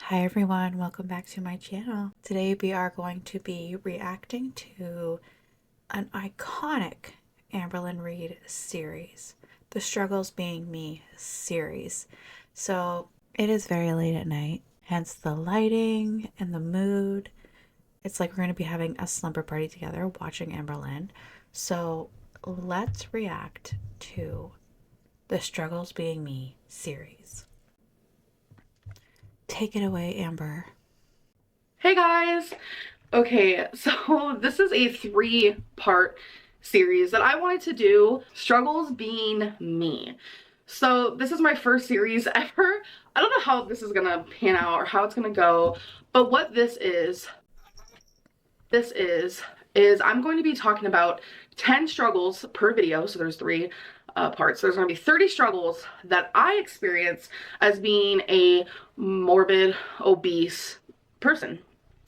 Hi everyone, welcome back to my channel. Today we are going to be reacting to an iconic Amberlynn Reid series, the Struggles Being Me series. So it is very late at night, hence the lighting and the mood. It's like we're going to be having a slumber party together watching Amberlynn. So let's react to the Struggles Being Me series. Take it away, Amber. Hey guys! Okay, so this is a 3-part series that I wanted to do, Struggles Being Me. So this is my first series ever. I don't know how this is gonna pan out or how it's gonna go, but what this is I'm going to be talking about 10 struggles per video, so there's 3 parts. There's going to be 30 struggles that I experience as being a morbid, obese person.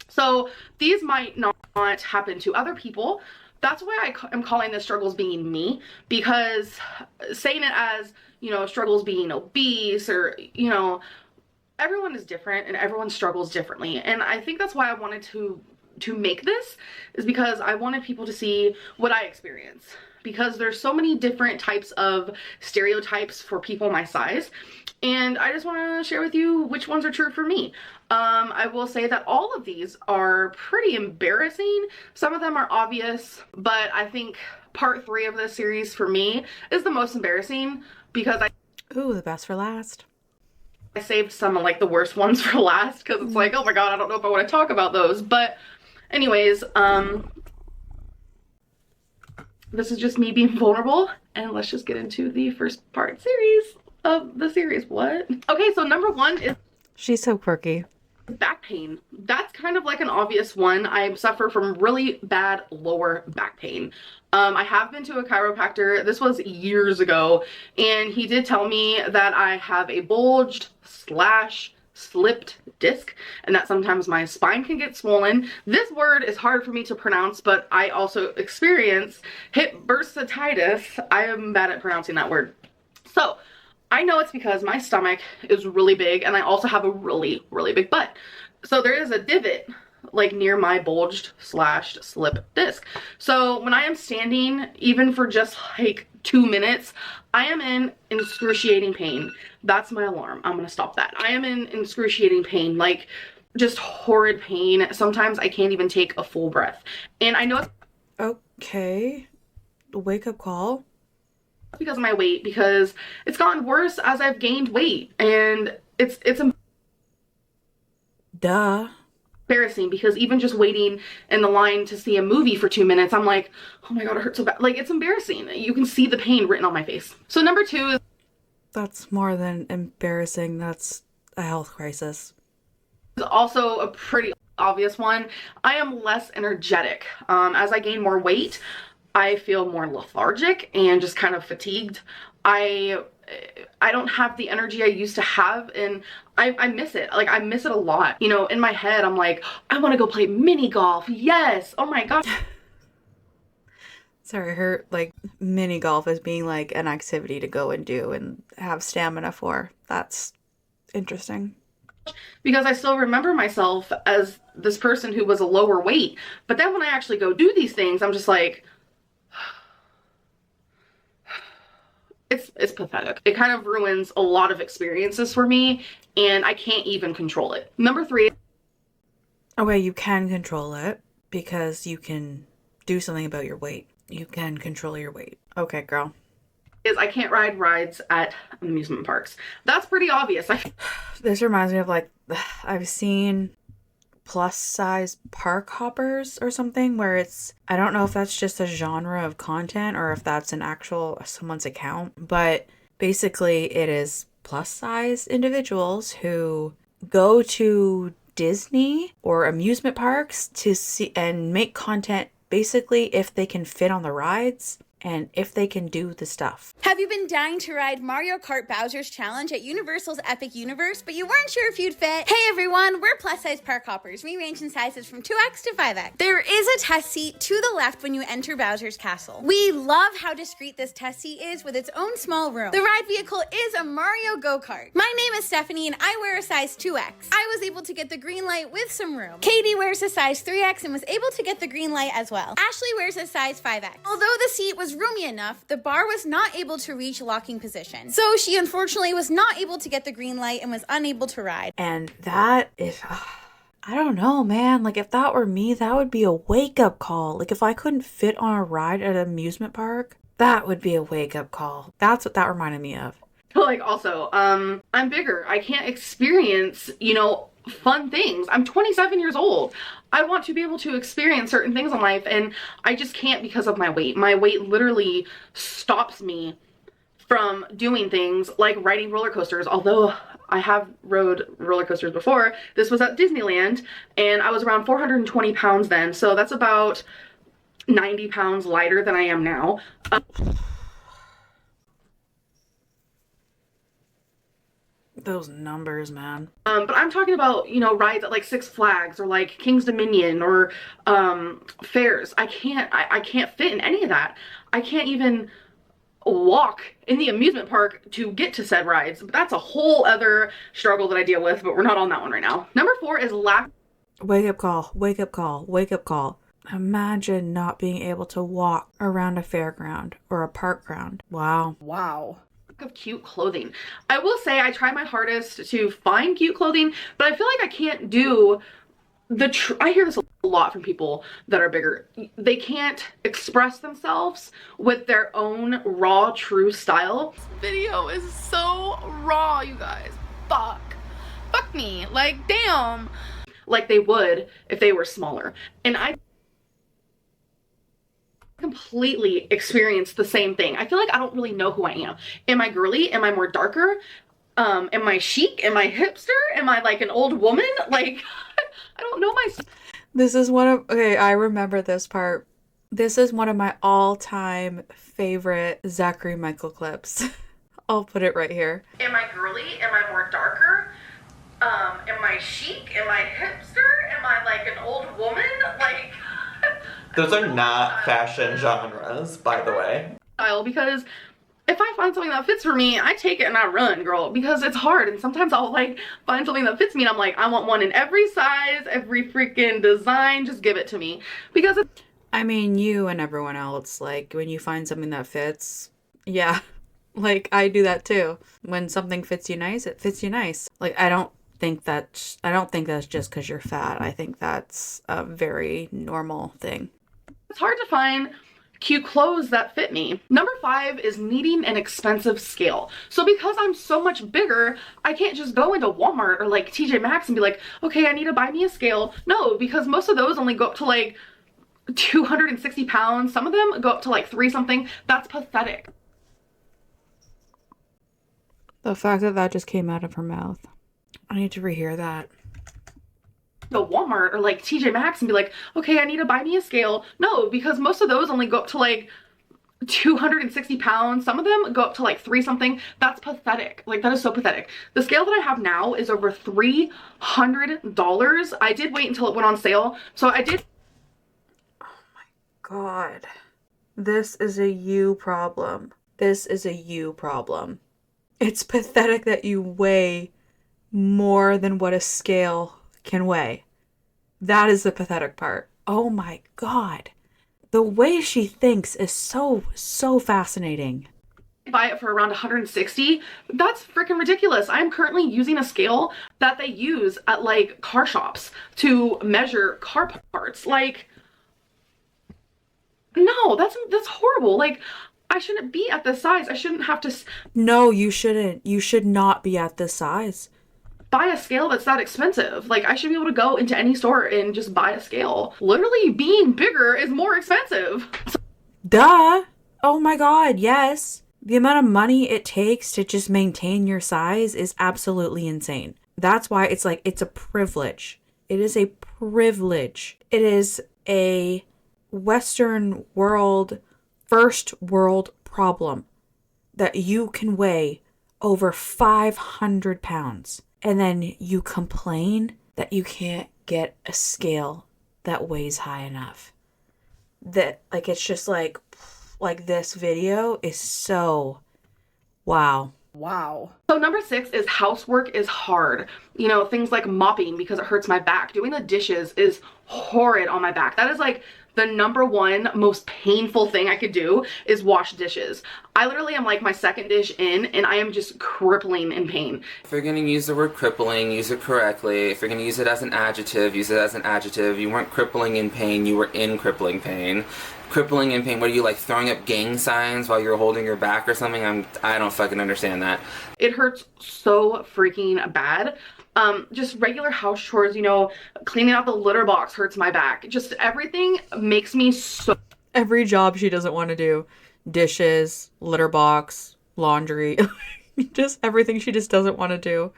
So these might not happen to other people. That's why I'm calling this struggles being me, because saying it as, struggles being obese or, everyone is different and everyone struggles differently. And I think that's why I wanted to make this, is because I wanted people to see what I experience, because there's so many different types of stereotypes for people my size, and I just want to share with you which ones are true for me. I will say that all of these are pretty embarrassing. Some of them are obvious, but I think part 3 of this series for me is the most embarrassing, because Ooh, the best for last. I saved some of like the worst ones for last, because it's like, oh my god, I don't know if I want to talk about those. But anyways, this is just me being vulnerable, and let's just get into the first part series of the series. What? Okay, so number 1 is She's so quirky. back pain. That's kind of like an obvious one. I suffer from really bad lower back pain. I have been to a chiropractor. This was years ago, and he did tell me that I have a bulged / slipped disc, and that sometimes my spine can get swollen. This word is hard for me to pronounce, but I also experience hip bursitis. I am bad at pronouncing that word. So I know it's because my stomach is really big, and I also have a really big butt. So there is a divot like near my bulged / slip disc. So when I am standing, even for just like 2 minutes, I am in excruciating pain. That's my alarm. I'm gonna stop that. I am in excruciating pain, like just horrid pain. Sometimes I can't even take a full breath. And I know it's Okay. Wake up call. because of my weight, because it's gotten worse as I've gained weight, and it's Duh. embarrassing, because even just waiting in the line to see a movie for 2 minutes, I'm like, oh my god, it hurts so bad. Like, it's embarrassing. You can see the pain written on my face. So number 2 is That's more than embarrassing. That's a health crisis. also a pretty obvious one. I am less energetic. As I gain more weight, I feel more lethargic and just kind of fatigued. I don't have the energy I used to have, and I miss it. Like, I miss it a lot. In my head, I'm like, I want to go play mini golf. Yes. Oh my god. Sorry, her like mini golf is being like an activity to go and do and have stamina for. That's interesting. Because I still remember myself as this person who was a lower weight. But then when I actually go do these things, I'm just like, it's pathetic. It kind of ruins a lot of experiences for me, and I can't even control it. Number 3. Okay, you can control it because you can do something about your weight. You can control your weight. Okay, girl. Is I can't ride rides at amusement parks. That's pretty obvious. This reminds me of like, I've seen plus size park hoppers or something where it's, I don't know if that's just a genre of content or if that's an actual someone's account, but basically it is plus size individuals who go to Disney or amusement parks to see and make content basically if they can fit on the rides. and if they can do the stuff. Have you been dying to ride Mario Kart Bowser's Challenge at Universal's Epic Universe, but you weren't sure if you'd fit? Hey everyone, we're plus-size park hoppers. We range in sizes from 2X to 5X. There is a test seat to the left when you enter Bowser's Castle. We love how discreet this test seat is with its own small room. The ride vehicle is a Mario go-kart. My name is Stephanie and I wear a size 2X. I was able to get the green light with some room. Katie wears a size 3X and was able to get the green light as well. Ashley wears a size 5X. Although the seat was roomy enough, the bar was not able to reach locking position. So she unfortunately was not able to get the green light and was unable to ride. And that is, I don't know, man. Like, if that were me, that would be a wake-up call. Like, if I couldn't fit on a ride at an amusement park, that would be a wake-up call. That's what that reminded me of. Like, also, I'm bigger. I can't experience, fun things. I'm 27 years old. I want to be able to experience certain things in life, and I just can't because of my weight. My weight literally stops me from doing things like riding roller coasters. Although I have rode roller coasters before. This was at Disneyland, and I was around 420 pounds then, so that's about 90 pounds lighter than I am now. Those numbers, man. But I'm talking about, rides at like Six Flags or like King's Dominion or fairs. I can't fit in any of that. I can't even walk in the amusement park to get to said rides. But that's a whole other struggle that I deal with, but we're not on that one right now. Number 4 is lack. Wake up call, wake up call, wake up call. Imagine not being able to walk around a fairground or a park ground. Wow. Of cute clothing. I will say I try my hardest to find cute clothing, but I feel like I can't do I hear this a lot from people that are bigger. They can't express themselves with their own raw, true style. This video is so raw, you guys. Fuck me. Like, damn. Like they would if they were smaller. And I completely experienced the same thing. I feel like I don't really know who I am. Am I girly? Am I more darker? Am I chic? Am I hipster? Am I like an old woman? Like, I don't know myself. This is okay, I remember this part. This is one of my all-time favorite Zachary Michael clips. I'll put it right here. Am I girly? Am I more darker? Am I chic? Am I hipster? Am I like an old woman? Like, those are not fashion genres, by the way. Because if I find something that fits for me, I take it and I run, girl, because it's hard. And sometimes I'll like find something that fits me and I'm like, I want one in every size, every freaking design, just give it to me. Because it's, I mean, you and everyone else, like when you find something that fits, yeah, like I do that too. When something fits you nice, it fits you nice. Like I don't think that's just because you're fat. I think that's a very normal thing. it's hard to find cute clothes that fit me. Number 5 is needing an expensive scale. So because I'm so much bigger, I can't just go into Walmart or like TJ Maxx and be like, okay, I need to buy me a scale. No, because most of those only go up to like 260 pounds. Some of them go up to like 3 something. That's pathetic. The fact that that just came out of her mouth. I need to rehear that. Go Walmart or like TJ Maxx and be like, okay, I need to buy me a scale. No, because most of those only go up to like 260 pounds. Some of them go up to like 3 something. That's pathetic. Like that is so pathetic. The scale that I have now is over $300. I did wait until it went on sale. So I did. Oh my God. This is a you problem. This is a you problem. It's pathetic that you weigh more than what a scale can weigh. That is the pathetic part. Oh my God. The way she thinks is so fascinating. Buy it for around 160. That's freaking ridiculous. I'm currently using a scale that they use at like car shops to measure car parts. Like, no, that's horrible. Like, I shouldn't be at this size. I shouldn't have to. No, you shouldn't. You should not be at this size. Buy a scale that's that expensive. Like, I should be able to go into any store and just buy a scale. Literally, being bigger is more expensive. Duh. Oh my God, yes. The amount of money it takes to just maintain your size is absolutely insane. That's why it's like, it's a privilege. It is a privilege. It is a Western world first world problem that you can weigh over 500 pounds and then you complain that you can't get a scale that weighs high enough. That, like, it's just like this video is so wow. Wow. So number 6 is housework is hard. You know, things like mopping because it hurts my back. Doing the dishes is horrid on my back. That is like the number one most painful thing I could do is wash dishes. I literally am like my second dish in and I am just crippling in pain. If you're gonna use the word crippling, use it correctly. If you're gonna use it as an adjective, use it as an adjective. You weren't crippling in pain, you were in crippling pain. Crippling in pain, what are you, like, throwing up gang signs while you're holding your back or something? I don't fucking understand that. It hurts so freaking bad. Just regular house chores, you know, cleaning out the litter box hurts my back. Just everything makes me so... Every job she doesn't want to do. Dishes, litter box, laundry. Just everything she just doesn't want to do.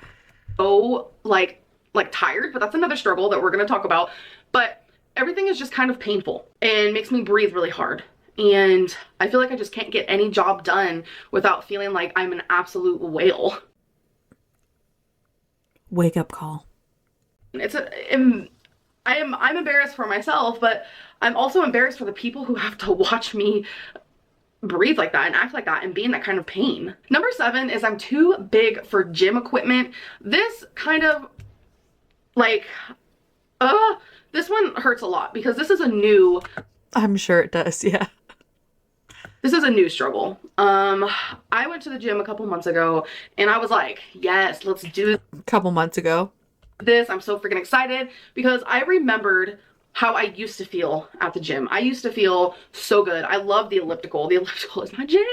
So, like tired, but that's another struggle that we're going to talk about. But everything is just kind of painful and makes me breathe really hard. And I feel like I just can't get any job done without feeling like I'm an absolute whale. Wake up call. I'm embarrassed for myself, but I'm also embarrassed for the people who have to watch me breathe like that and act like that and be in that kind of pain. Number 7 is I'm too big for gym equipment. This kind of like, this one hurts a lot because this is a new... I'm sure it does, yeah. This is a new struggle. I went to the gym a couple months ago and I was like, yes, let's do A couple months ago. this. I'm so freaking excited because I remembered how I used to feel at the gym. I used to feel so good. I love the elliptical. The elliptical is my jam.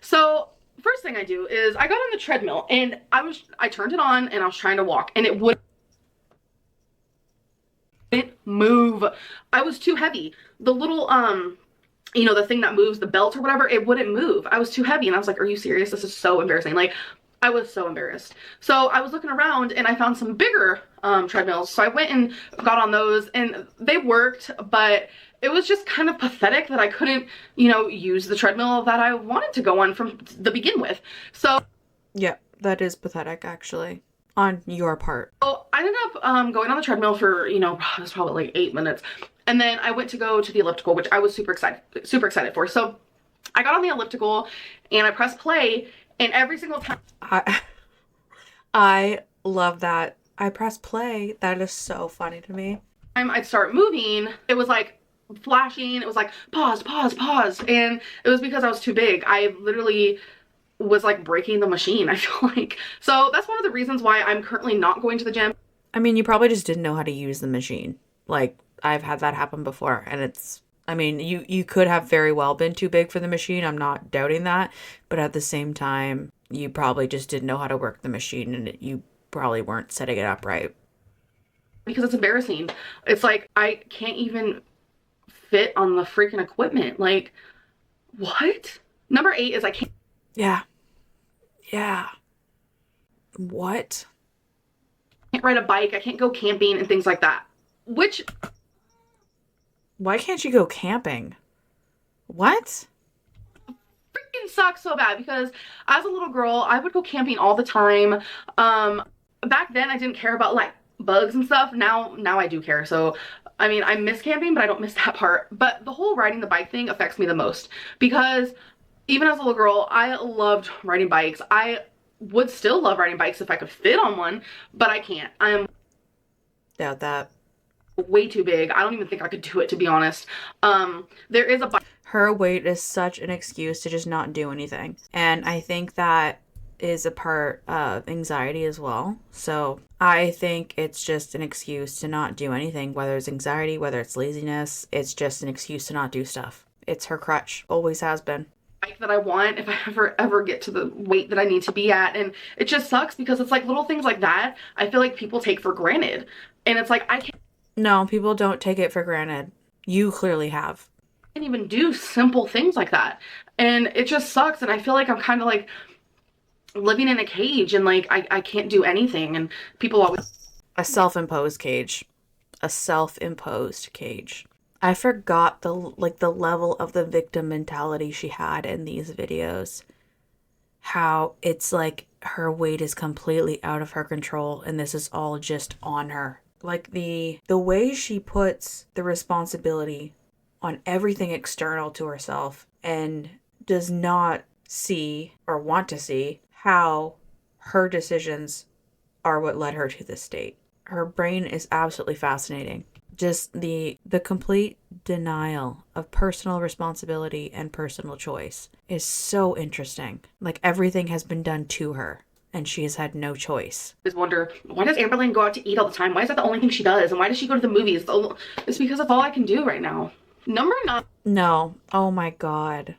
So first thing I do is I got on the treadmill and I turned it on and I was trying to walk and it wouldn't move. I was too heavy. The little, you know, the thing that moves the belt or whatever, it wouldn't move. I was too heavy and I was like, are you serious? This is so embarrassing. Like, I was so embarrassed. So I was looking around and I found some bigger treadmills. So I went and got on those and they worked, but it was just kind of pathetic that I couldn't, you know, use the treadmill that I wanted to go on from the begin with. So Yeah, that is pathetic, actually, on your part. I ended up going on the treadmill for, you know, it was probably like 8 minutes. And then I went to go to the elliptical, which I was super excited for. So I got on the elliptical and I pressed play and every single time I love that. I press play. That is so funny to me. I'd start moving, it was like flashing. It was like pause, pause, pause. And it was because I was too big. I literally was like breaking the machine, I feel like. So that's one of the reasons why I'm currently not going to the gym. I mean, you probably just didn't know how to use the machine. Like, I've had that happen before, and it's, I mean, you could have very well been too big for the machine. I'm not doubting that. But at the same time, you probably just didn't know how to work the machine, and you probably weren't setting it up right. Because it's embarrassing. It's like, I can't even fit on the freaking equipment. Like, what? Number 8 is I can't. Yeah. Yeah. What? Can't ride a bike. I can't go camping and things like that. Which... Why can't you go camping? What? freaking sucks so bad because as a little girl, I would go camping all the time. Back then I didn't care about like bugs and stuff. Now I do care. So, I mean, I miss camping, but I don't miss that part. But the whole riding the bike thing affects me the most because even as a little girl, I loved riding bikes. I would still love riding bikes if I could fit on one, but I can't. I'm Doubt that. way too big. I don't even think I could do it, to be honest. There is a bike. Her weight is such an excuse to just not do anything. And I think that is a part of anxiety as well. So I think it's just an excuse to not do anything, whether it's anxiety, whether it's laziness. It's just an excuse to not do stuff. It's her crutch. Always has been. Bike that I want if I ever get to the weight that I need to be at. And it just sucks because it's like little things like that I feel like people take for granted. And it's like, I can't No, people don't take it for granted. You clearly have. even do simple things like that. And it just sucks. And I feel like I'm kind of like living in a cage and like I can't do anything. And people always... A self-imposed cage. A self-imposed cage. I forgot the level of the victim mentality she had in these videos. How it's like her weight is completely out of her control and this is all just on her. Like the way she puts the responsibility on everything external to herself and does not see or want to see how her decisions are what led her to this state. Her brain is absolutely fascinating. Just the complete denial of personal responsibility and personal choice is so interesting. Like everything has been done to her and she has had no choice. I just wonder, why does Amberlynn go out to eat all the time? Why is that the only thing she does? And why does she go to the movies? It's because of all I can do right now. Number 9. No. Oh my God.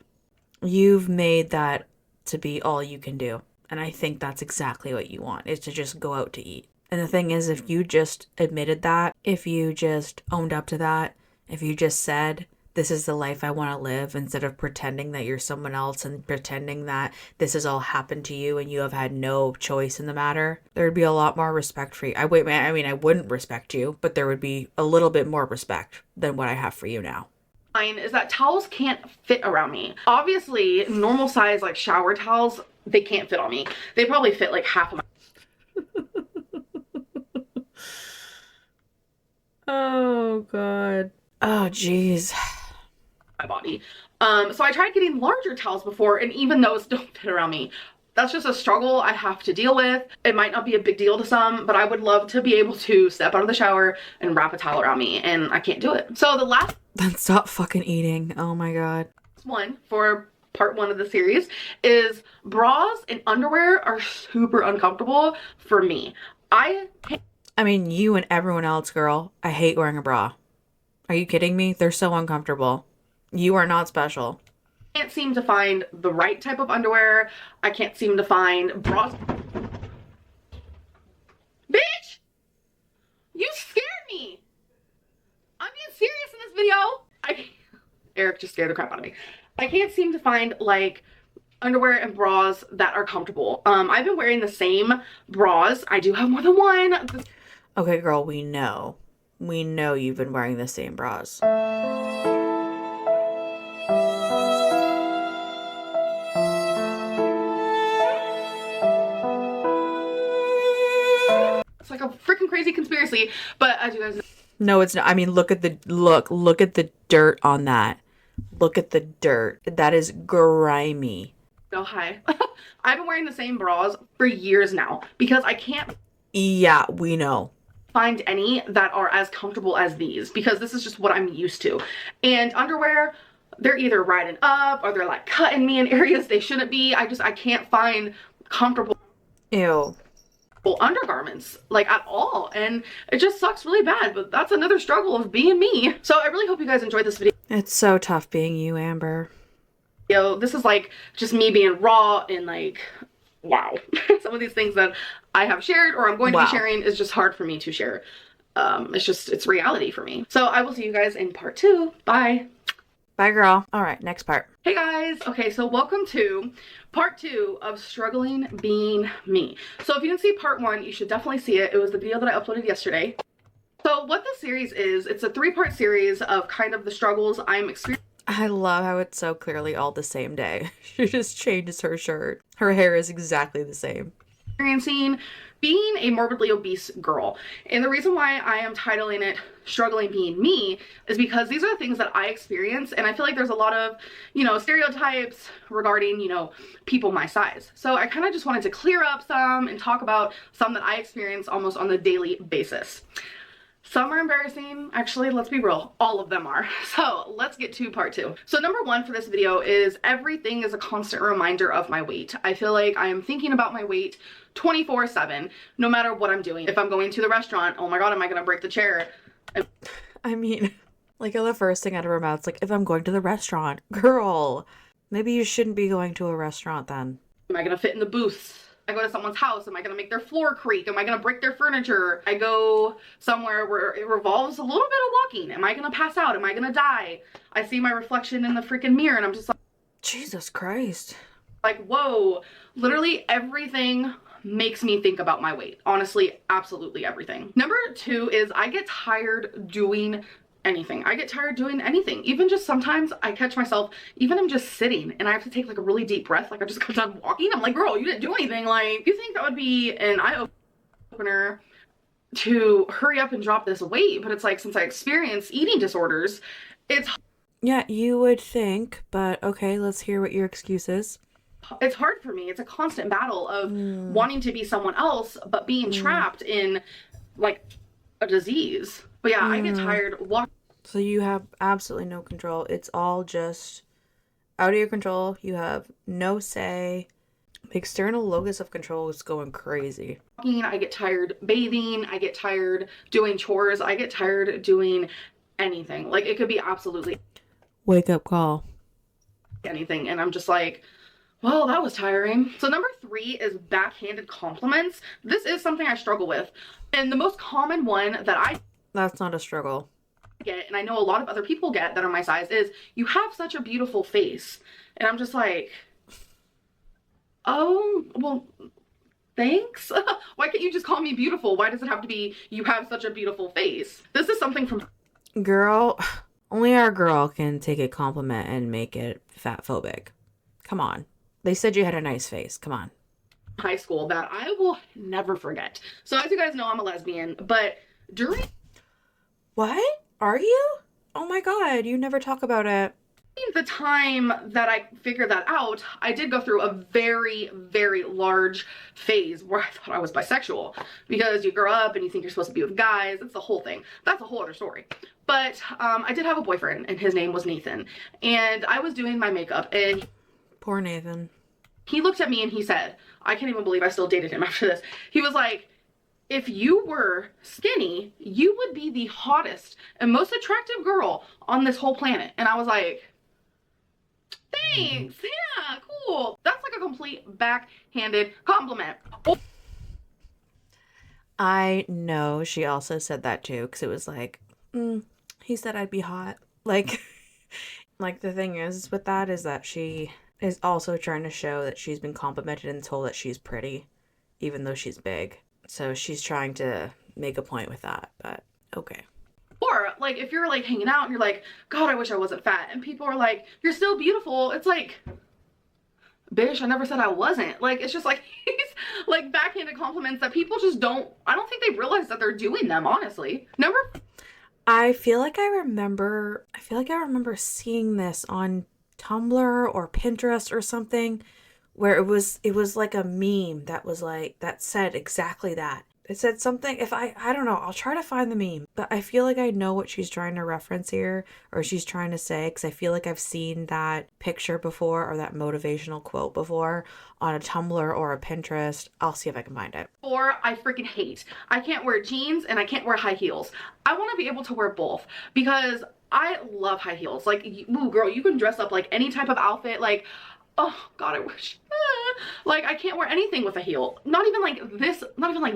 You've made that to be all you can do. And I think that's exactly what you want, is to just go out to eat. And the thing is, if you just admitted that, if you just owned up to that, if you just said, this is the life I want to live, instead of pretending that you're someone else and pretending that this has all happened to you and you have had no choice in the matter, there would be a lot more respect for you. I wouldn't respect you, but there would be a little bit more respect than what I have for you now. Is that towels can't fit around me. Obviously, normal size like shower towels, they can't fit on me. They probably fit like half of my Oh God. Oh jeez. my body. So I tried getting larger towels before, and even those don't fit around me. That's just a struggle I have to deal with. It might not be a big deal to some, but I would love to be able to step out of the shower and wrap a towel around me, and I can't do it. So the last Then stop fucking eating. Oh my God. one for part 1 of the series is bras and underwear are super uncomfortable for me. I mean, you and everyone else, girl. I hate wearing a bra. Are you kidding me? They're so uncomfortable. You are not special. can't seem to find the right type of underwear. I can't seem to find bras. Bitch! You scared me! I'm being serious in this video. Eric just scared the crap out of me. I can't seem to find like underwear and bras that are comfortable. I've been wearing the same bras. I do have more than one. Okay, girl, we know. We know you've been wearing the same bras. It's like a freaking crazy conspiracy, but as you guys know, No, it's not. I mean, look at the dirt on that. Look at the dirt. That is grimy. oh hi. I've been wearing the same bras for years now because I can't Yeah, we know. find any that are as comfortable as these because this is just what I'm used to. And underwear, they're either riding up or they're like cutting me in areas they shouldn't be. I can't find comfortable Ew. undergarments like at all, and it just sucks really bad, but that's another struggle of being me. So I really hope you guys enjoyed this video. It's so tough being you, Amber. This is like just me being raw and like, wow. Some of these things that I have shared or I'm going to be sharing is just hard for me to share. It's reality for me. So I will see you guys in part 2. Bye. Bye, girl. All right, next part. Hey guys. Okay, so welcome to part 2 of struggling being me. So if you didn't see part 1, you should definitely see it. It was the video that I uploaded yesterday. So what this series is, it's a 3-part series of kind of the struggles I'm experiencing. I love how it's so clearly all the same day. She just changes her shirt. Her hair is exactly the same. Being a morbidly obese girl. And the reason why I am titling it Struggling Being Me is because these are the things that I experience, and I feel like there's a lot of, stereotypes regarding, people my size. So I kind of just wanted to clear up some and talk about some that I experience almost on a daily basis. Some are embarrassing. Actually, let's be real. All of them are. So let's get to part 2. So number 1 for this video is everything is a constant reminder of my weight. I feel like I am thinking about my weight 24/7, no matter what I'm doing. If I'm going to the restaurant, oh my God, am I going to break the chair? I mean, like the first thing out of her mouth, it's like, if I'm going to the restaurant, girl, maybe you shouldn't be going to a restaurant then. Am I going to fit in the booths? I go to someone's house, am I going to make their floor creak? Am I going to break their furniture? I go somewhere where it revolves a little bit of walking. Am I going to pass out? Am I going to die? I see my reflection in the freaking mirror and I'm just like, Jesus Christ. like, whoa, literally everything makes me think about my weight. Honestly, absolutely everything. Number 2 is I get tired doing anything. I get tired doing anything. Even just sometimes I catch myself, even I'm just sitting and I have to take like a really deep breath. Like I just got done walking. I'm like, girl, you didn't do anything. Like, you think that would be an eye opener to hurry up and drop this weight? But it's like, since I experience eating disorders, Yeah, you would think, but okay, let's hear what your excuse is. it's hard for me. It's a constant battle of wanting to be someone else, but being trapped in like a disease. But yeah, I get tired walking. So you have absolutely no control. It's all just out of your control. You have no say. The external locus of control is going crazy. I get tired bathing. I get tired doing chores. I get tired doing anything. Like, it could be absolutely Wake up call. anything. And I'm just like, well, that was tiring. So number 3 is backhanded compliments. This is something I struggle with. And the most common one that I That's not a struggle. get, and I know a lot of other people get that are my size, is you have such a beautiful face. And I'm just like, oh, well, thanks. Why can't you just call me beautiful? Why does it have to be you have such a beautiful face? This is something from Girl, only our girl can take a compliment and make it fat phobic. Come on. They said you had a nice face. Come on. high school that I will never forget. So as you guys know, I'm a lesbian, but during What? Are you? Oh my god, you never talk about it. the time that I figured that out, I did go through a very, very large phase where I thought I was bisexual, because you grow up and you think you're supposed to be with guys. It's the whole thing. That's a whole other story. But I did have a boyfriend, and his name was Nathan, and I was doing my makeup, and Poor Nathan. he looked at me and he said, I can't even believe I still dated him after this. He was like, if you were skinny, you would be the hottest and most attractive girl on this whole planet. And I was like, thanks, yeah, cool. That's like a complete backhanded compliment. I know she also said that too, because it was like, he said I'd be hot. Like, like the thing is with that is that she is also trying to show that she's been complimented and told that she's pretty, even though she's big. So she's trying to make a point with that, but okay. Or like if you're like hanging out and you're like, God, I wish I wasn't fat, and people are like, you're still beautiful. It's like, bitch, I never said I wasn't. Like, it's just like these like backhanded compliments that people just I don't think they realize that they're doing them, honestly. I feel like I remember seeing this on Tumblr or Pinterest or something, where it was like a meme that was like, that said exactly that. It said something, if I don't know, I'll try to find the meme, but I feel like I know what she's trying to reference here, or she's trying to say, because I feel like I've seen that picture before, or that motivational quote before, on a Tumblr or a Pinterest. I'll see if I can find it. Or I freaking hate. I can't wear jeans and I can't wear high heels. I want to be able to wear both, because I love high heels. Like, ooh, girl, you can dress up like any type of outfit. Like, oh God, I wish. Like, I can't wear anything with a heel. Not even like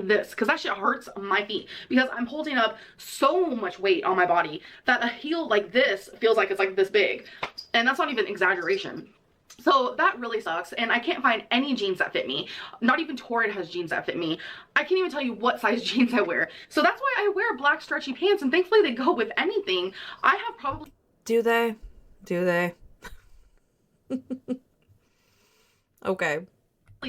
this, because that shit hurts my feet, because I'm holding up so much weight on my body that a heel like this feels like it's like this big. And that's not even exaggeration. So that really sucks, and I can't find any jeans that fit me. Not even Torrid has jeans that fit me. I can't even tell you what size jeans I wear. So that's why I wear black stretchy pants, and thankfully they go with anything. I have probably... Do they? Okay.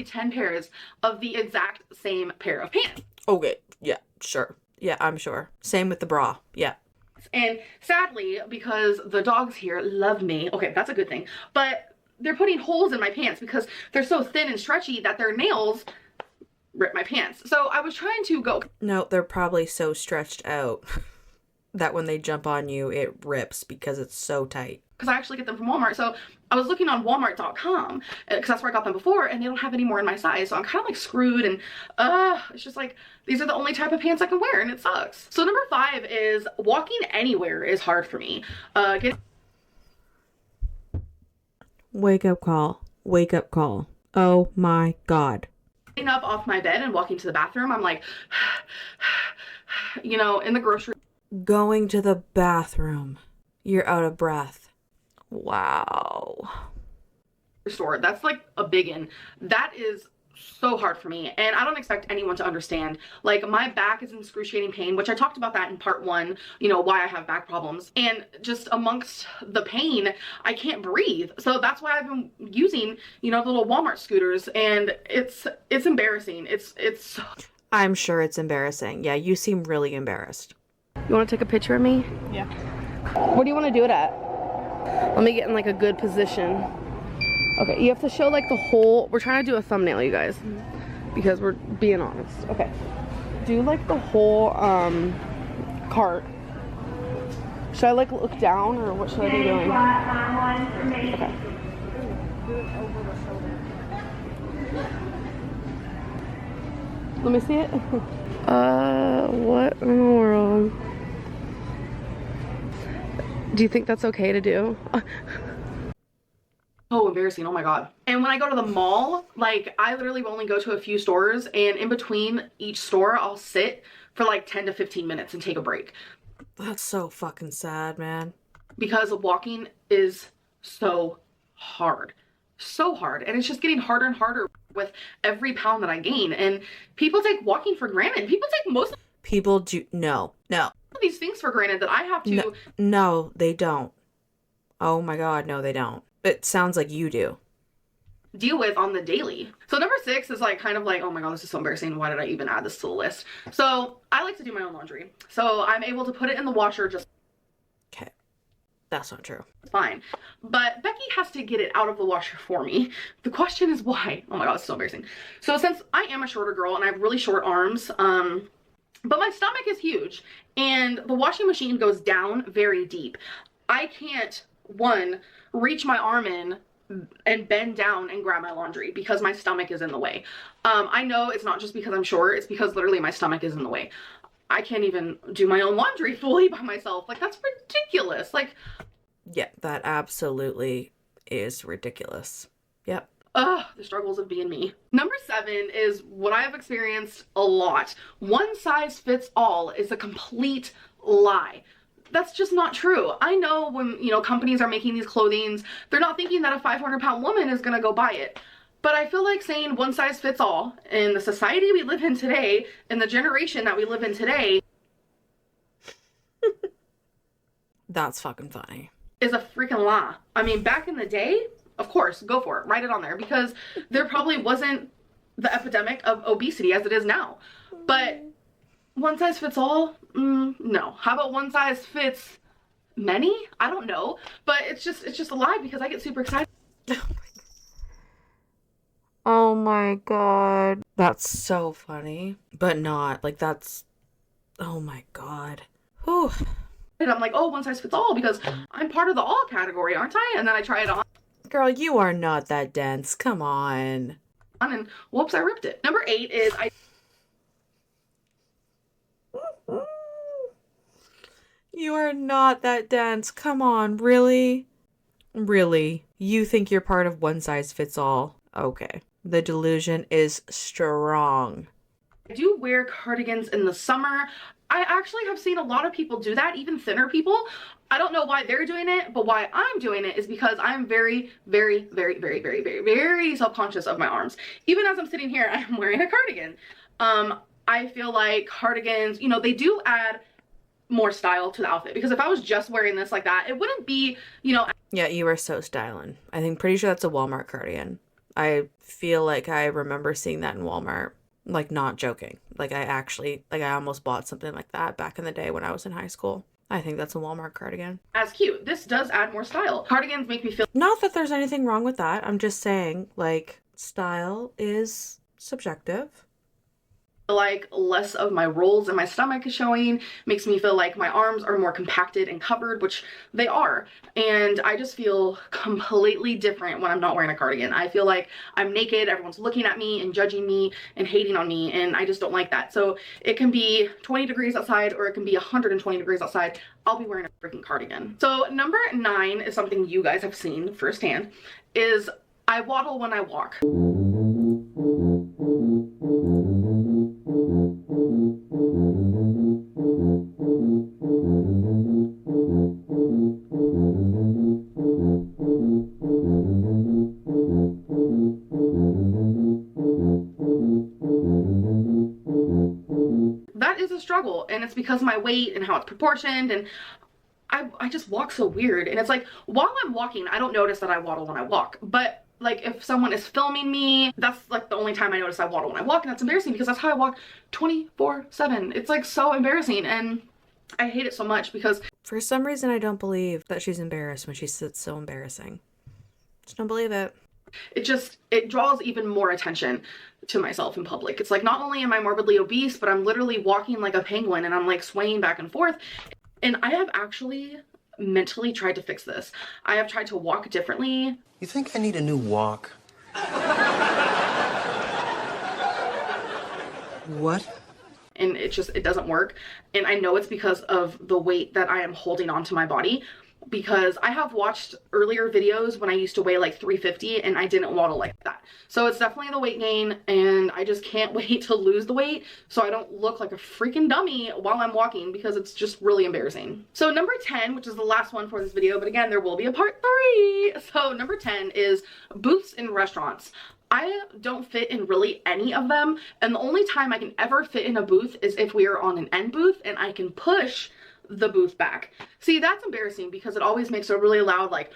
10 pairs of the exact same pair of pants. Okay, yeah, sure. Yeah, I'm sure. Same with the bra. Yeah. And sadly, because the dogs here love me, okay, that's a good thing, but they're putting holes in my pants because they're so thin and stretchy that their nails rip my pants. So I was trying to go... No, they're probably so stretched out that when they jump on you, it rips because it's so tight. Because I actually get them from Walmart. So I was looking on Walmart.com because that's where I got them before, and they don't have any more in my size. So I'm kind of like screwed, and it's just like, these are the only type of pants I can wear, and it sucks. So number 5 is walking anywhere is hard for me. Wake up call. Wake up call. Oh my God. Getting up off my bed and walking to the bathroom, I'm like, you know, in the grocery Going to the bathroom. You're out of breath. Wow. store, that's like a big one. That is so hard for me, and I don't expect anyone to understand. Like, my back is in excruciating pain, which I talked about that in part 1, you know, why I have back problems, and just amongst the pain I can't breathe. So that's why I've been using, you know, the little Walmart scooters, and it's embarrassing. It's I'm sure it's embarrassing. Yeah, you seem really embarrassed. You want to take a picture of me? Yeah. Where do you want to do it at? Let me get in like a good position. Okay, you have to show like the whole, we're trying to do a thumbnail, you guys, because we're being honest. Okay, do like the whole cart. Should I like look down, or what should I be doing? Okay. Let me see it. What in the world? Do you think that's okay to do? Oh, embarrassing. Oh my god. And when I go to the mall, like, I literally only go to a few stores, and in between each store I'll sit for like 10 to 15 minutes and take a break. That's so fucking sad, man. Because walking is so hard. So hard. And it's just getting harder and harder with every pound that I gain. And people take walking for granted. People take most of People do. No. these things for granted that I have to No, they don't. Oh my god, no, they don't. It sounds like you do. deal with on the daily. So number 6 is like kind of like, oh my god, this is so embarrassing. Why did I even add this to the list? So I like to do my own laundry. So I'm able to put it in the washer just Okay. That's not true. fine. But Becky has to get it out of the washer for me. The question is why? Oh my god, it's so embarrassing. So since I am a shorter girl and I have really short arms, but my stomach is huge and the washing machine goes down very deep. I can't, one, reach my arm in and bend down and grab my laundry because my stomach is in the way. I know it's not just because I'm short, it's because literally my stomach is in the way. I can't even do my own laundry fully by myself. Like, that's ridiculous. Like, Yeah, that absolutely is ridiculous. Yep. ugh, the struggles of being me. Number 7 is what I've experienced a lot. One size fits all is a complete lie. That's just not true. I know when, you know, companies are making these clothings, they're not thinking that a 500-pound woman is gonna go buy it. But I feel like saying one size fits all in the society we live in today, in the generation that we live in today, That's fucking funny. is a freaking lie. I mean, back in the day, of course, go for it. Write it on there, because there probably wasn't the epidemic of obesity as it is now. But one size fits all? No. How about one size fits many? I don't know. But it's just a lie because I get super excited. Oh my god. That's so funny. But not. Like, that's... Oh my god. Whew. And I'm like, oh, one size fits all because I'm part of the all category, aren't I? And then I try it on Girl, you are not that dense. Come on. and whoops, I ripped it. Number 8 is You are not that dense. Come on. Really? Really? You think you're part of one size fits all? Okay. The delusion is strong. I do wear cardigans in the summer. I actually have seen a lot of people do that, even thinner people. I don't know why they're doing it, but why I'm doing it is because I'm very, very, very, very, very, very, very self-conscious of my arms. Even as I'm sitting here, I'm wearing a cardigan. I feel like cardigans, you know, they do add more style to the outfit, because if I was just wearing this like that, it wouldn't be, you know. Yeah, you are so styling. I think pretty sure that's a Walmart cardigan. I feel like I remember seeing that in Walmart. Like, not joking. Like, I almost bought something like that back in the day when I was in high school. I think that's a Walmart cardigan. As cute. This does add more style. Cardigans make me feel Not that there's anything wrong with that. I'm just saying, like, style is subjective. like less of my rolls in my stomach is showing, makes me feel like my arms are more compacted and covered, which they are, and I just feel completely different when I'm not wearing a cardigan. I feel like I'm naked, everyone's looking at me and judging me and hating on me, and I just don't like that. So it can be 20 degrees outside or it can be 120 degrees outside, I'll be wearing a freaking cardigan. So number 9 is something you guys have seen firsthand, is I waddle when I walk. struggle, and it's because of my weight and how it's proportioned, and I just walk so weird. And it's like, while I'm walking, I don't notice that I waddle when I walk, but like if someone is filming me, that's like the only time I notice I waddle when I walk, and that's embarrassing because that's how I walk 24/7. It's like so embarrassing, and I hate it so much because for some reason I don't believe that she's embarrassed when she sits so embarrassing. Just don't believe it. It draws even more attention to myself in public. It's like, not only am I morbidly obese, but I'm literally walking like a penguin, and I'm like swaying back and forth. And I have actually mentally tried to fix this. I have tried to walk differently. You think I need a new walk? What? And it doesn't work. And I know it's because of the weight that I am holding onto my body, because I have watched earlier videos when I used to weigh like 350 and I didn't waddle like that. So it's definitely the weight gain, and I just can't wait to lose the weight so I don't look like a freaking dummy while I'm walking, because it's just really embarrassing. So number 10, which is the last one for this video, but again, there will be a part 3. So number 10 is booths in restaurants. I don't fit in really any of them, and the only time I can ever fit in a booth is if we are on an end booth and I can push the booth back. See, that's embarrassing because it always makes a really loud like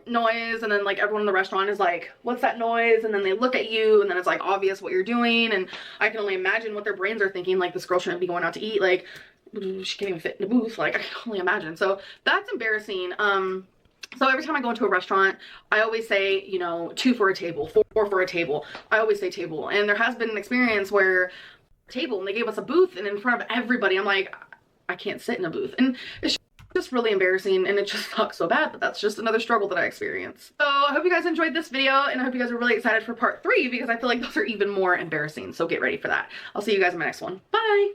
noise, and then like everyone in the restaurant is like, what's that noise? And then they look at you, and then it's like obvious what you're doing, and I can only imagine what their brains are thinking, like, this girl shouldn't be going out to eat, like she can't even fit in a booth. Like, I can only imagine. So that's embarrassing. So every time I go into a restaurant, I always say, you know, 2 for a table, 4 for a table. I always say table. And there has been an experience where table, and they gave us a booth, and in front of everybody, I'm like, I can't sit in a booth. And it's just really embarrassing, and it just sucks so bad, but that's just another struggle that I experience. So I hope you guys enjoyed this video, and I hope you guys are really excited for part 3, because I feel like those are even more embarrassing. So get ready for that. I'll see you guys in my next one. Bye!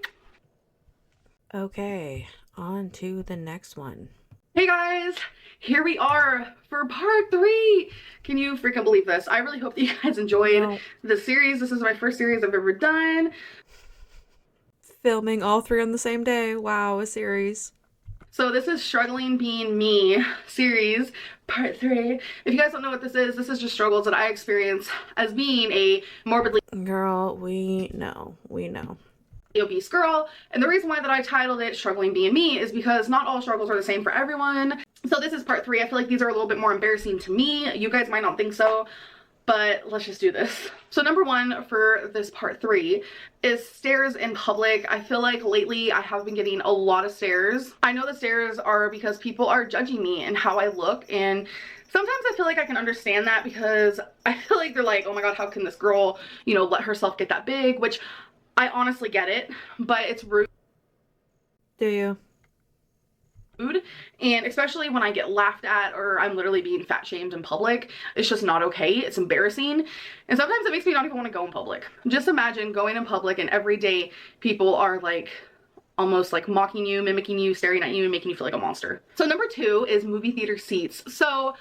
Okay, on to the next one. Hey guys! Here we are for part 3. Can you freaking believe this? I really hope that you guys enjoyed the series. This is my first series I've ever done. Filming all 3 on the same day. Wow, a series. So this is Struggling Being Me series, part 3. If you guys don't know what this is just struggles that I experience as being a morbidly Girl, we know. obese girl. And the reason why that I titled it Struggling Being Me is because not all struggles are the same for everyone. So this is part 3. I feel like these are a little bit more embarrassing to me. You guys might not think so, but let's just do this. So number 1 for this part 3 is stares in public. I feel like lately I have been getting a lot of stares. I know the stares are because people are judging me and how I look, and sometimes I feel like I can understand that, because I feel like they're like, oh my god, how can this girl, you know, let herself get that big, which I honestly get it, but it's rude. Do you? And especially when I get laughed at, or I'm literally being fat shamed in public, it's just not okay. It's embarrassing, and sometimes it makes me not even want to go in public. Just imagine going in public and every day people are like almost like mocking you, mimicking you, staring at you, and making you feel like a monster. So number 2 is movie theater seats. So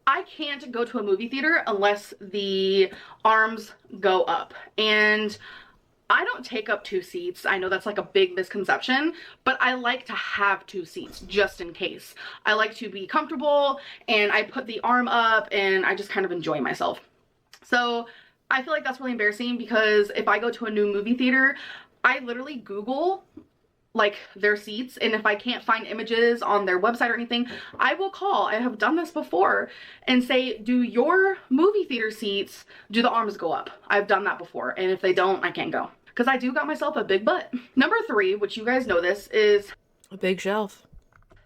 I can't go to a movie theater unless the arms go up, and I don't take up 2 seats. I know that's like a big misconception, but I like to have 2 seats just in case. I like to be comfortable, and I put the arm up, and I just kind of enjoy myself. So I feel like that's really embarrassing, because if I go to a new movie theater, I literally Google like their seats, and if I can't find images on their website or anything, I will call. I have done this before and say, do your movie theater seats, do the arms go up? I've done that before, and if they don't, I can't go, because I do got myself a big butt. Number 3, which you guys know this, is a big shelf.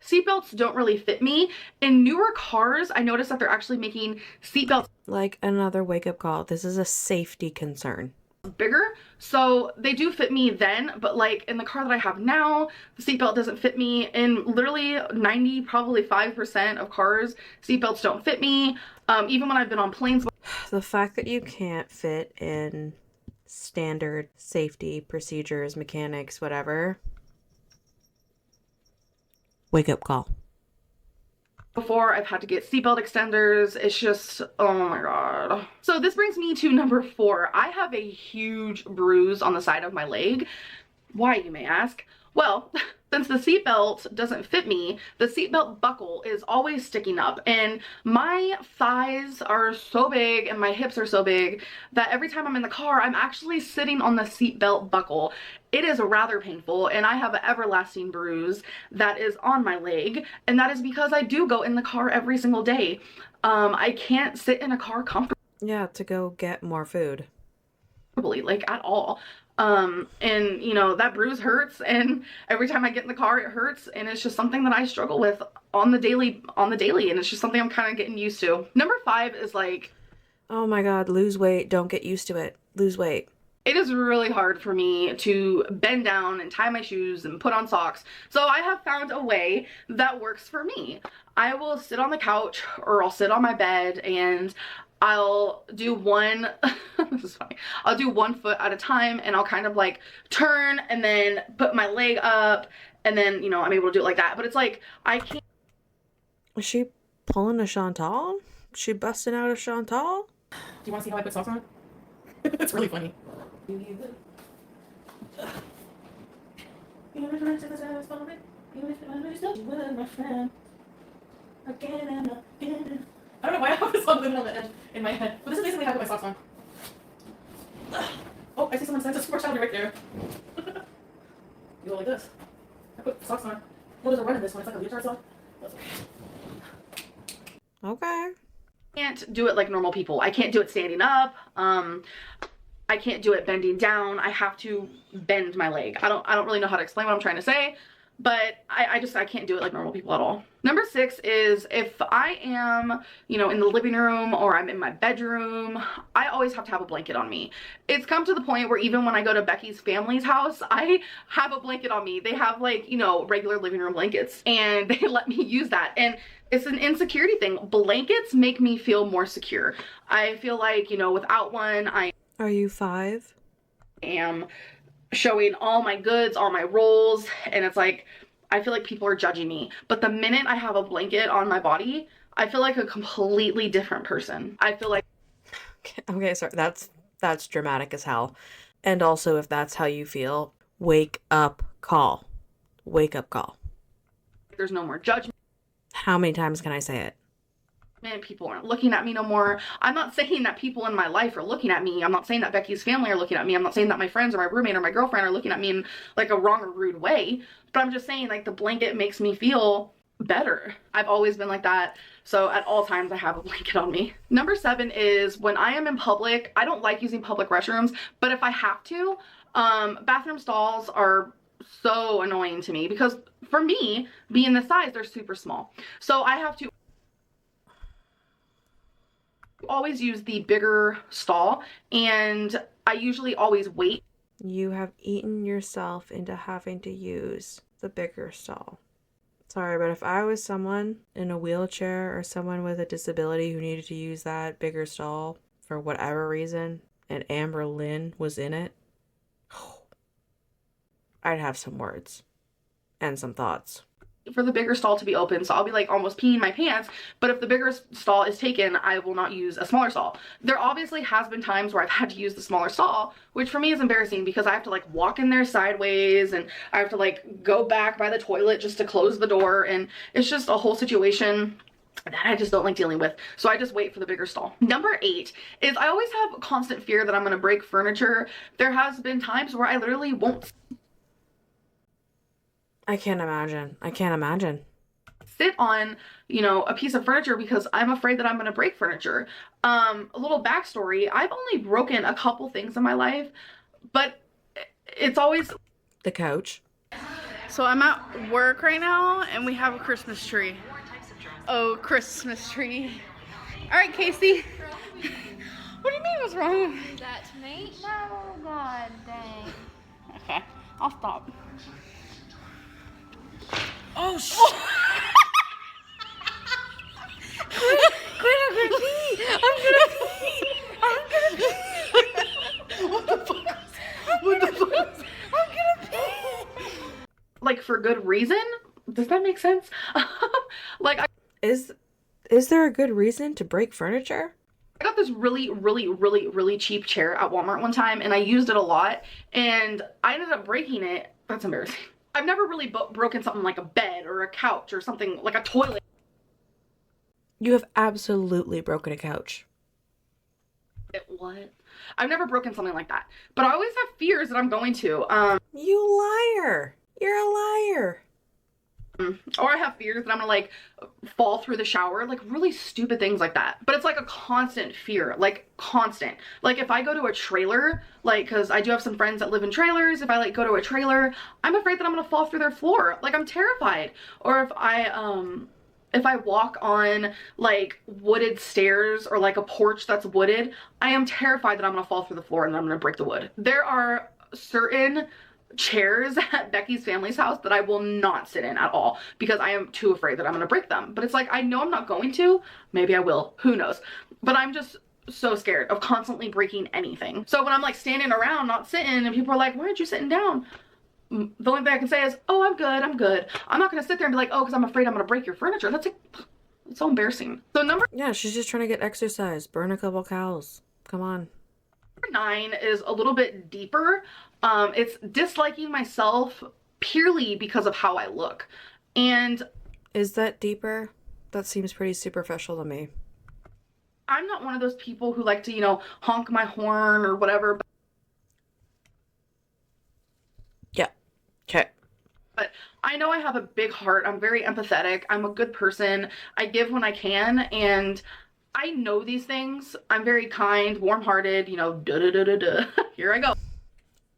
Seatbelts don't really fit me. In newer cars, I noticed that they're actually making seatbelts Like another wake-up call. This is a safety concern. Bigger, so they do fit me then, but like in the car that I have now, the seatbelt doesn't fit me. In literally 90, probably 5% of cars, seatbelts don't fit me. Even when I've been on planes. The fact that you can't fit in standard safety procedures, mechanics, whatever. Wake-up call. Before, I've had to get seatbelt extenders. It's just, oh my god. So this brings me to number 4. I have a huge bruise on the side of my leg. Why, you may ask? Well, since the seatbelt doesn't fit me, the seatbelt buckle is always sticking up, and my thighs are so big and my hips are so big that every time I'm in the car, I'm actually sitting on the seatbelt buckle, it is rather painful, and I have an everlasting bruise that is on my leg, and that is because I do go in the car every single day. I can't sit in a car comfortably. Yeah, to go get more food. Like at all. And you know, that bruise hurts, and every time I get in the car it hurts, and it's just something that I struggle with on the daily, and it's just something I'm kind of getting used to. Number 5 is like, oh my god, lose weight. Don't get used to it. Lose weight. it is really hard for me to bend down and tie my shoes and put on socks. So I have found a way that works for me. I will sit on the couch, or I'll sit on my bed, and I'll do one, this is funny, I'll do one foot at a time, and I'll kind of like turn and then put my leg up, and then, you know, I'm able to do it like that. But it's like, I can't. Is she pulling a Chantal? Is she busting out a Chantal? Do you want to see how I put socks on? It's really funny. I don't know why I have this song living on the edge in my head, but this is basically how I put my socks on. Oh, I see someone sent a super challenge right there. You go like this. I put socks on. Well, there's a run in this one. It's like a leotard song. Okay. I can't do it like normal people. I can't do it standing up. I can't do it bending down. I have to bend my leg. I don't really know how to explain what I'm trying to say, but I can't do it like normal people at all. Number 6 is if I am, you know, in the living room or I'm in my bedroom, I always have to have a blanket on me. It's come to the point where even when I go to Becky's family's house, I have a blanket on me. They have, like, you know, regular living room blankets, and they let me use that. And it's an insecurity thing. Blankets make me feel more secure. I feel like, you know, without one, Are you 5? am showing all my goods, all my rolls, and it's like, I feel like people are judging me. But the minute I have a blanket on my body, I feel like a completely different person. I feel like, Okay, sorry. That's dramatic as hell. And also, if that's how you feel, wake up call. Wake up call. there's no more judgment. How many times can I say it? People aren't looking at me no more. I'm not saying that people in my life are looking at me. I'm not saying that Becky's family are looking at me. I'm not saying that my friends or my roommate or my girlfriend are looking at me in like a wrong or rude way. But I'm just saying, like, the blanket makes me feel better. I've always been like that. So at all times I have a blanket on me. Number 7 is when I am in public, I don't like using public restrooms, but if I have to, bathroom stalls are so annoying to me because for me, being this size, they're super small. So I have to always use the bigger stall, and I usually always wait. You have eaten yourself into having to use the bigger stall. Sorry, but if I was someone in a wheelchair or someone with a disability who needed to use that bigger stall for whatever reason, and Amberlynn was in it, I'd have some words and some thoughts. For the bigger stall to be open, so I'll be like almost peeing my pants, but if the bigger stall is taken, I will not use a smaller stall. There obviously has been times where I've had to use the smaller stall, which for me is embarrassing because I have to like walk in there sideways and I have to like go back by the toilet just to close the door, and it's just a whole situation that I just don't like dealing with. So I just wait for the bigger stall. Number 8 is I always have a constant fear that I'm going to break furniture. There has been times where I literally won't I can't imagine. sit on, you know, a piece of furniture because I'm afraid that I'm going to break furniture. A little backstory, I've only broken a couple things in my life, but it's always The couch. So I'm at work right now and we have a Christmas tree. Oh, Christmas tree. All right, Casey. What do you mean? What's wrong? That to me? No, god dang. Okay, I'll stop. Oh, shit. I'm gonna pee. What the fuck? I'm gonna pee. like for good reason. Does that make sense? Like Is there a good reason to break furniture? I got this really cheap chair at Walmart one time, and I used it a lot, and I ended up breaking it. That's embarrassing. I've never really broken something like a bed or a couch or something like a toilet. You have absolutely broken a couch. What? I've never broken something like that. But I always have fears that I'm going to. You liar. You're a liar. Or I have fears that I'm gonna like fall through the shower, like really stupid things like that. But it's like a constant fear, like constant. Like if I go to a trailer, like, cause I do have some friends that live in trailers. If I like go to a trailer, I'm afraid that I'm gonna fall through their floor. Like I'm terrified. Or if I walk on like wooded stairs or like a porch that's wooded, I am terrified that I'm gonna fall through the floor and I'm gonna break the wood. There are certain chairs at Becky's family's house that I will not sit in at all because I am too afraid that I'm gonna break them. But it's like, I know I'm not going to. Maybe I will, who knows. But I'm just so scared of constantly breaking anything. So when I'm like standing around not sitting and people are like, why aren't you sitting down? The only thing I can say is, oh, I'm good, I'm good. I'm not gonna sit there and be like, oh, because I'm afraid I'm gonna break your furniture. That's like, it's so embarrassing. So Yeah, she's just trying to get exercise. Burn a couple cows. Come on. Number 9 is a little bit deeper. It's disliking myself purely because of how I look. And is that deeper? That seems pretty superficial to me. I'm not one of those people who like to, you know, honk my horn or whatever. Yeah. Okay. But I know I have a big heart. I'm very empathetic. I'm a good person. I give when I can. And I know these things. I'm very kind, warm-hearted, you know, da-da-da-da-da. Here I go.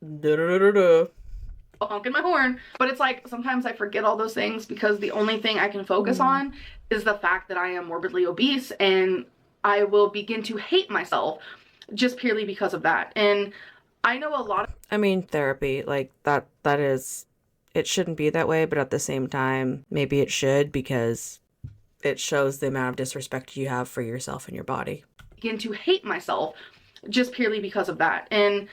Da-da-da-da-da. Honking my horn. But it's like, sometimes I forget all those things because the only thing I can focus on is the fact that I am morbidly obese, and I will begin to hate myself just purely because of that. And I know a lot of... I mean, therapy, like, that is... It shouldn't be that way, but at the same time, maybe it should, because it shows the amount of disrespect you have for yourself and your body. Begin to hate myself just purely because of that. And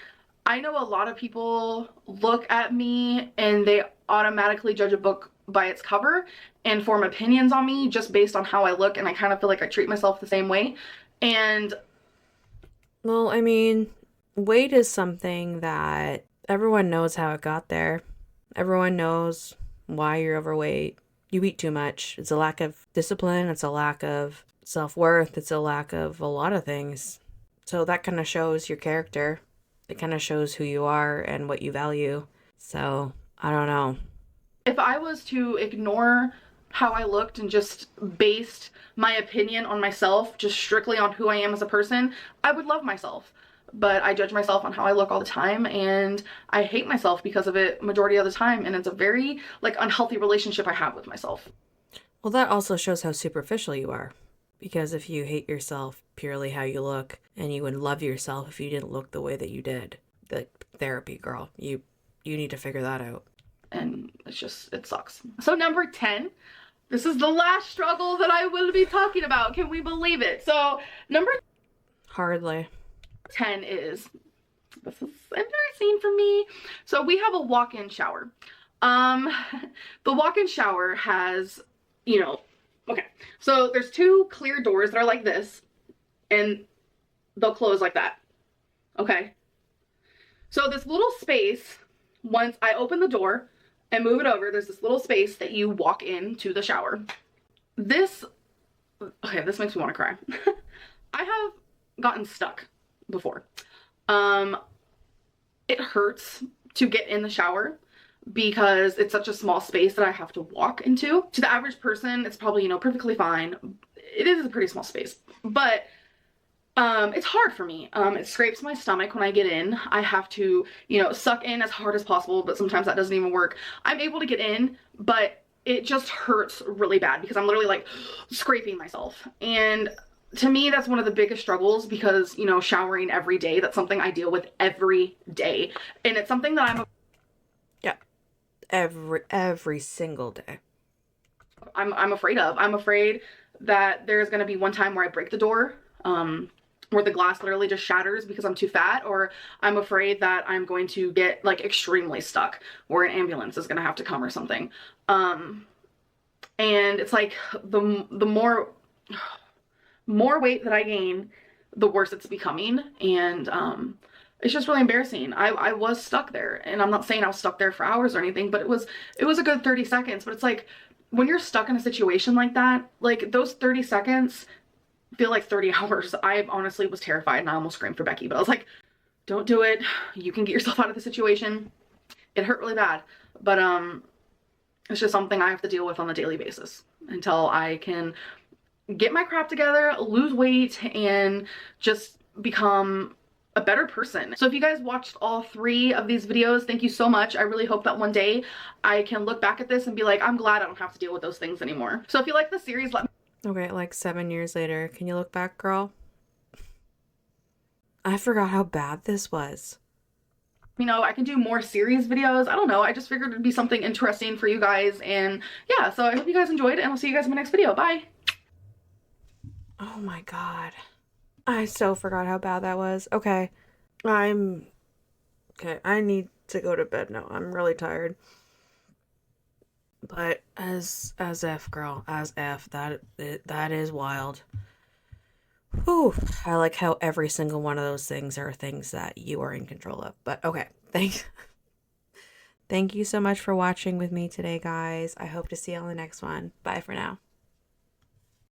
I know a lot of people look at me and they automatically judge a book by its cover and form opinions on me just based on how I look, and I kind of feel like I treat myself the same way. And well, I mean, weight is something that everyone knows how it got there. Everyone knows why you're overweight. You eat too much. It's a lack of discipline. It's a lack of self-worth. It's a lack of a lot of things. So that kind of shows your character. It kind of shows who you are and what you value. So, I don't know. If I was to ignore how I looked and just based my opinion on myself, just strictly on who I am as a person, I would love myself. But I judge myself on how I look all the time, and I hate myself because of it majority of the time, and it's a very like unhealthy relationship I have with myself. Well, that also shows how superficial you are, because if you hate yourself purely how you look, and you would love yourself if you didn't look the way that you did, the therapy girl, you need to figure that out. And it's just, it sucks. So number 10, this is the last struggle that I will be talking about. Can we believe it? So number Hardly. 10 is, this is embarrassing for me. So we have a walk-in shower. The walk-in shower has, you know, okay, so there's 2 clear doors that are like this, and they'll close like that. Okay. So this little space, once I open the door and move it over, there's this little space that you walk into the shower. This, okay, this makes me want to cry. I have gotten stuck before. It hurts to get in the shower because it's such a small space that I have to walk into. To the average person, it's probably, you know, perfectly fine. It is a pretty small space, but it's hard for me. It scrapes my stomach when I get in. I have to, you know, suck in as hard as possible, but sometimes that doesn't even work. I'm able to get in, but it just hurts really bad because I'm literally like scraping myself. And to me, that's one of the biggest struggles because, you know, showering every day, that's something I deal with every day. And it's something that Yeah. Every single day. I'm afraid of. I'm afraid that there's going to be one time where I break the door, where the glass literally just shatters because I'm too fat, or I'm afraid that I'm going to get like extremely stuck or an ambulance is going to have to come or something. And it's like the more weight that I gain, the worse it's becoming. And it's just really embarrassing. I was stuck there, and I'm not saying I was stuck there for hours or anything, but it was a good 30 seconds. But it's like when you're stuck in a situation like that, like those 30 seconds feel like 30 hours. I honestly was terrified and I almost screamed for Becky, but I was like, don't do it. You can get yourself out of the situation. It hurt really bad, but it's just something I have to deal with on a daily basis until I can get my crap together, lose weight, and just become a better person. So if you guys watched all 3 of these videos, thank you so much. I really hope that one day I can look back at this and be like, I'm glad I don't have to deal with those things anymore. So if you like the series, let me Okay, like 7 years later, can you look back, girl? I forgot how bad this was. know. I can do more series videos. I don't know. I just figured it'd be something interesting for you guys. And yeah, so I hope you guys enjoyed, and I'll see you guys in my next video. Bye. Oh my god. I so forgot how bad that was. Okay. I need to go to bed now. I'm really tired. But as F, girl, as F, that is wild. Whew. I like how every single one of those things are things that you are in control of. But okay, thank you so much for watching with me today, guys. I hope to see you on the next one. Bye for now.